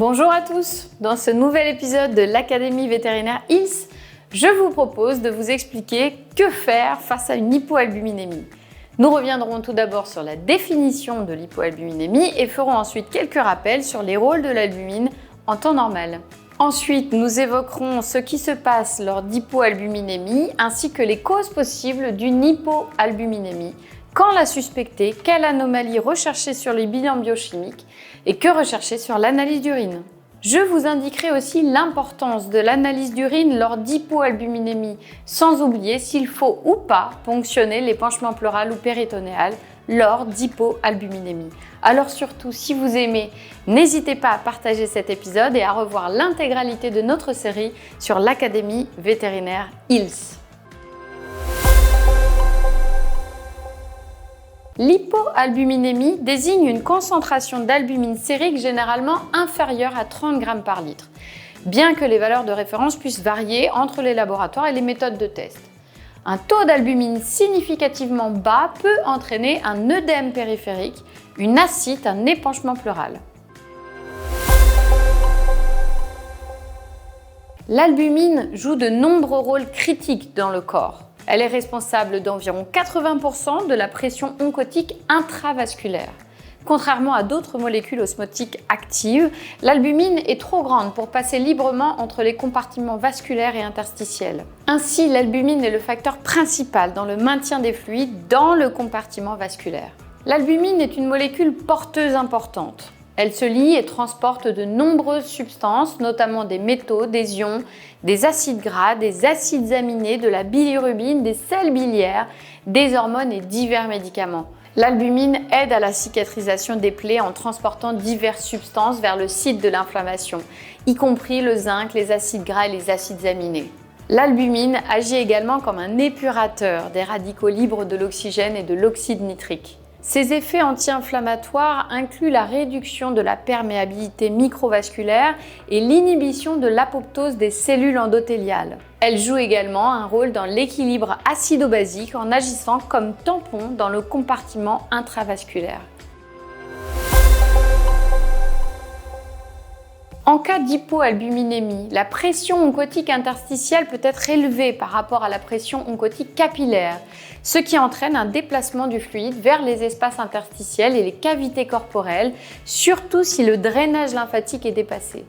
Bonjour à tous! Dans ce nouvel épisode de l'Académie vétérinaire ILS, je vous propose de vous expliquer que faire face à une hypoalbuminémie. Nous reviendrons tout d'abord sur la définition de l'hypoalbuminémie et ferons ensuite quelques rappels sur les rôles de l'albumine en temps normal. Ensuite, nous évoquerons ce qui se passe lors d'hypoalbuminémie ainsi que les causes possibles d'une hypoalbuminémie, quand la suspecter, quelle anomalie rechercher sur les bilans biochimiques et que rechercher sur l'analyse d'urine. Je vous indiquerai aussi l'importance de l'analyse d'urine lors d'hypoalbuminémie, sans oublier s'il faut ou pas ponctionner l'épanchement pleural ou péritonéal lors d'hypoalbuminémie. Alors surtout, si vous aimez, n'hésitez pas à partager cet épisode et à revoir l'intégralité de notre série sur l'Académie vétérinaire ILS. L'hypoalbuminémie désigne une concentration d'albumine sérique généralement inférieure à 30 g par litre, bien que les valeurs de référence puissent varier entre les laboratoires et les méthodes de test. Un taux d'albumine significativement bas peut entraîner un œdème périphérique, une ascite, un épanchement pleural. L'albumine joue de nombreux rôles critiques dans le corps. Elle est responsable d'environ 80% de la pression oncotique intravasculaire. Contrairement à d'autres molécules osmotiques actives, l'albumine est trop grande pour passer librement entre les compartiments vasculaires et interstitiels. Ainsi, l'albumine est le facteur principal dans le maintien des fluides dans le compartiment vasculaire. L'albumine est une molécule porteuse importante. Elle se lie et transporte de nombreuses substances, notamment des métaux, des ions, des acides gras, des acides aminés, de la bilirubine, des sels biliaires, des hormones et divers médicaments. L'albumine aide à la cicatrisation des plaies en transportant diverses substances vers le site de l'inflammation, y compris le zinc, les acides gras et les acides aminés. L'albumine agit également comme un épurateur des radicaux libres de l'oxygène et de l'oxyde nitrique. Ses effets anti-inflammatoires incluent la réduction de la perméabilité microvasculaire et l'inhibition de l'apoptose des cellules endothéliales. Elle joue également un rôle dans l'équilibre acido-basique en agissant comme tampon dans le compartiment intravasculaire. En cas d'hypoalbuminémie, la pression oncotique interstitielle peut être élevée par rapport à la pression oncotique capillaire, ce qui entraîne un déplacement du fluide vers les espaces interstitiels et les cavités corporelles, surtout si le drainage lymphatique est dépassé.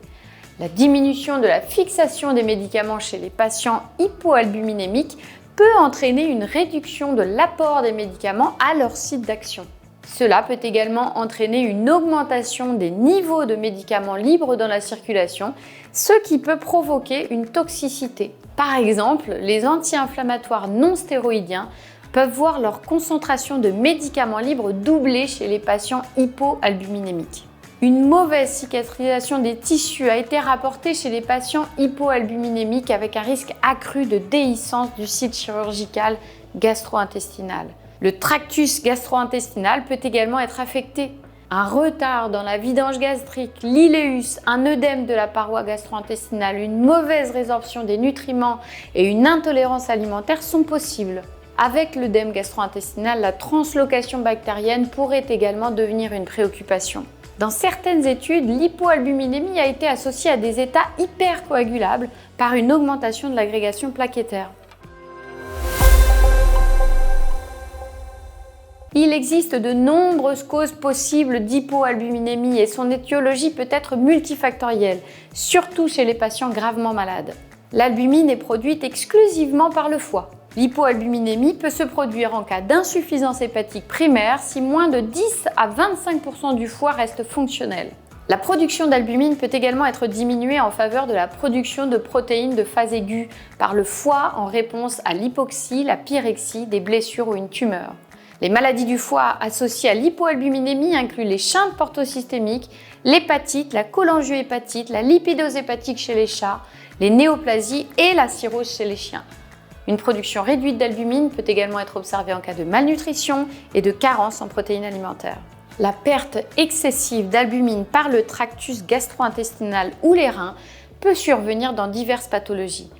La diminution de la fixation des médicaments chez les patients hypoalbuminémiques peut entraîner une réduction de l'apport des médicaments à leur site d'action. Cela peut également entraîner une augmentation des niveaux de médicaments libres dans la circulation, ce qui peut provoquer une toxicité. Par exemple, les anti-inflammatoires non stéroïdiens peuvent voir leur concentration de médicaments libres doubler chez les patients hypoalbuminémiques. Une mauvaise cicatrisation des tissus a été rapportée chez les patients hypoalbuminémiques avec un risque accru de déhiscence du site chirurgical gastro-intestinal. Le tractus gastro-intestinal peut également être affecté. Un retard dans la vidange gastrique, l'iléus, un œdème de la paroi gastro-intestinale, une mauvaise résorption des nutriments et une intolérance alimentaire sont possibles. Avec l'œdème gastro-intestinal, la translocation bactérienne pourrait également devenir une préoccupation. Dans certaines études, l'hypoalbuminémie a été associée à des états hypercoagulables par une augmentation de l'agrégation plaquettaire. Il existe de nombreuses causes possibles d'hypoalbuminémie et son étiologie peut être multifactorielle, surtout chez les patients gravement malades. L'albumine est produite exclusivement par le foie. L'hypoalbuminémie peut se produire en cas d'insuffisance hépatique primaire si moins de 10 à 25% du foie reste fonctionnel. La production d'albumine peut également être diminuée en faveur de la production de protéines de phase aiguë par le foie en réponse à l'hypoxie, la pyrexie, des blessures ou une tumeur. Les maladies du foie associées à l'hypoalbuminémie incluent les chintes portosystémiques, l'hépatite, la cholangiohépatite, la lipidose hépatique chez les chats, les néoplasies et la cirrhose chez les chiens. Une production réduite d'albumine peut également être observée en cas de malnutrition et de carence en protéines alimentaires. La perte excessive d'albumine par le tractus gastro-intestinal ou les reins peut survenir dans diverses pathologies.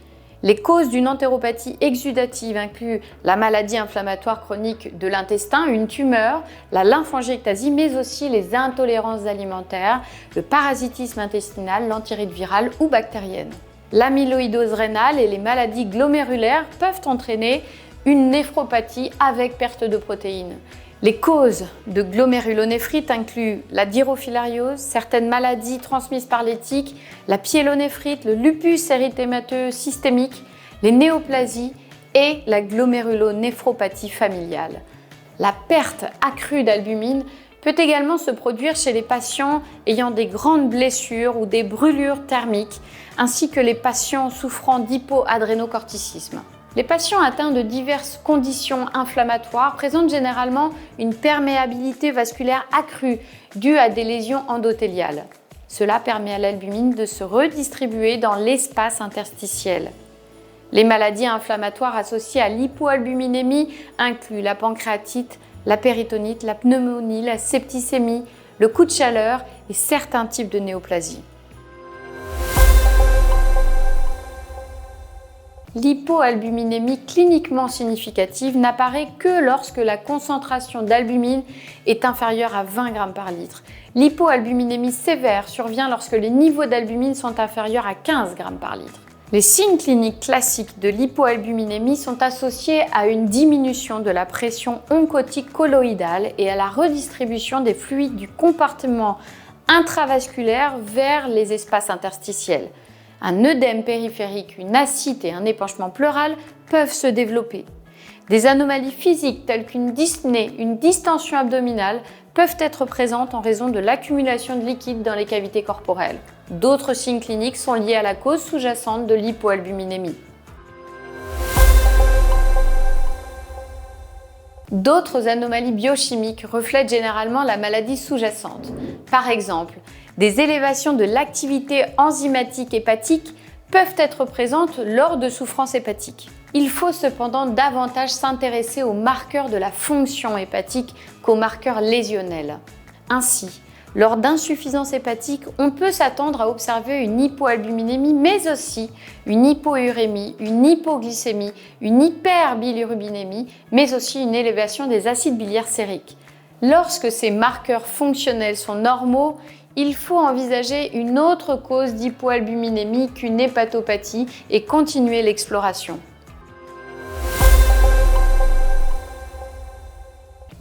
Les causes d'une entéropathie exudative incluent la maladie inflammatoire chronique de l'intestin, une tumeur, la lymphangiectasie, mais aussi les intolérances alimentaires, le parasitisme intestinal, l'entérite virale ou bactérienne. L'amyloïdose rénale et les maladies glomérulaires peuvent entraîner une néphropathie avec perte de protéines. Les causes de glomérulonéphrite incluent la dirofilariose, certaines maladies transmises par les tiques, la pyélonéphrite, le lupus érythémateux systémique, les néoplasies et la glomérulonéphropathie familiale. La perte accrue d'albumine peut également se produire chez les patients ayant des grandes blessures ou des brûlures thermiques, ainsi que les patients souffrant d'hypoadrénocorticisme. Les patients atteints de diverses conditions inflammatoires présentent généralement une perméabilité vasculaire accrue due à des lésions endothéliales. Cela permet à l'albumine de se redistribuer dans l'espace interstitiel. Les maladies inflammatoires associées à l'hypoalbuminémie incluent la pancréatite, la péritonite, la pneumonie, la septicémie, le coup de chaleur et certains types de néoplasie. L'hypoalbuminémie cliniquement significative n'apparaît que lorsque la concentration d'albumine est inférieure à 20 g par litre. L'hypoalbuminémie sévère survient lorsque les niveaux d'albumine sont inférieurs à 15 g par litre. Les signes cliniques classiques de l'hypoalbuminémie sont associés à une diminution de la pression oncotique colloïdale et à la redistribution des fluides du compartiment intravasculaire vers les espaces interstitiels. Un œdème périphérique, une ascite et un épanchement pleural peuvent se développer. Des anomalies physiques telles qu'une dyspnée, une distension abdominale peuvent être présentes en raison de l'accumulation de liquide dans les cavités corporelles. D'autres signes cliniques sont liés à la cause sous-jacente de l'hypoalbuminémie. D'autres anomalies biochimiques reflètent généralement la maladie sous-jacente. Par exemple, des élévations de l'activité enzymatique hépatique peuvent être présentes lors de souffrances hépatiques. Il faut cependant davantage s'intéresser aux marqueurs de la fonction hépatique qu'aux marqueurs lésionnels. Ainsi, lors d'insuffisance hépatique, on peut s'attendre à observer une hypoalbuminémie, mais aussi une hypourémie, une hypoglycémie, une hyperbilirubinémie, mais aussi une élévation des acides biliaires sériques. Lorsque ces marqueurs fonctionnels sont normaux, il faut envisager une autre cause d'hypoalbuminémie qu'une hépatopathie et continuer l'exploration.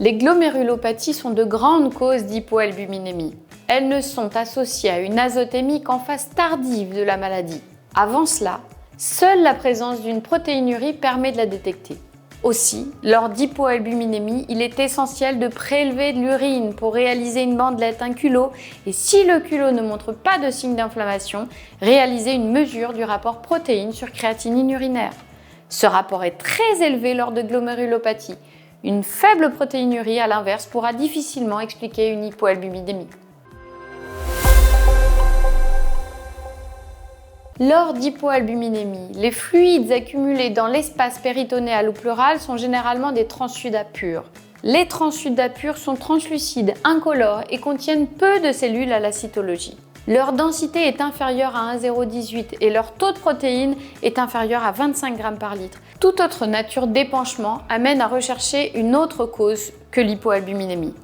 Les glomérulopathies sont de grandes causes d'hypoalbuminémie. Elles ne sont associées à une azotémie qu'en phase tardive de la maladie. Avant cela, seule la présence d'une protéinurie permet de la détecter. Aussi, lors d'hypoalbuminémie, il est essentiel de prélever de l'urine pour réaliser une bandelette, un culot, et si le culot ne montre pas de signe d'inflammation, réaliser une mesure du rapport protéine sur créatinine urinaire. Ce rapport est très élevé lors de glomérulopathie. Une faible protéinurie, à l'inverse, pourra difficilement expliquer une hypoalbuminémie. Lors d'hypoalbuminémie, les fluides accumulés dans l'espace péritonéal ou pleural sont généralement des transsudats purs. Les transsudats purs sont translucides, incolores et contiennent peu de cellules à la cytologie. Leur densité est inférieure à 1,018 et leur taux de protéines est inférieur à 25 g par litre. Toute autre nature d'épanchement amène à rechercher une autre cause que l'hypoalbuminémie.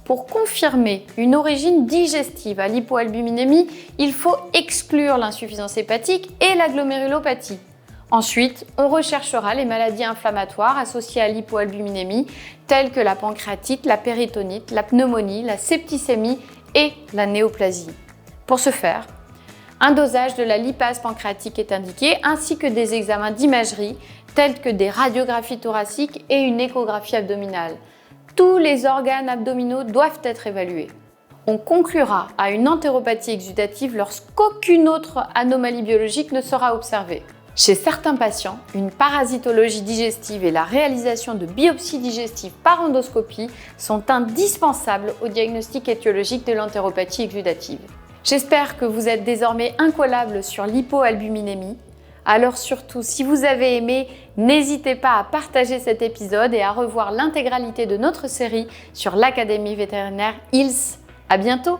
Pour confirmer une origine digestive à l'hypoalbuminémie, il faut exclure l'insuffisance hépatique et la glomérulopathie. Ensuite, on recherchera les maladies inflammatoires associées à l'hypoalbuminémie, telles que la pancréatite, la péritonite, la pneumonie, la septicémie et la néoplasie. Pour ce faire, un dosage de la lipase pancréatique est indiqué, ainsi que des examens d'imagerie, tels que des radiographies thoraciques et une échographie abdominale. Tous les organes abdominaux doivent être évalués. On conclura à une entéropathie exudative lorsqu'aucune autre anomalie biologique ne sera observée. Chez certains patients, une parasitologie digestive et la réalisation de biopsies digestives par endoscopie sont indispensables au diagnostic étiologique de l'entéropathie exudative. J'espère que vous êtes désormais incollable sur l'hypoalbuminémie. Alors surtout, si vous avez aimé, n'hésitez pas à partager cet épisode et à revoir l'intégralité de notre série sur l'Académie vétérinaire ILS. À bientôt!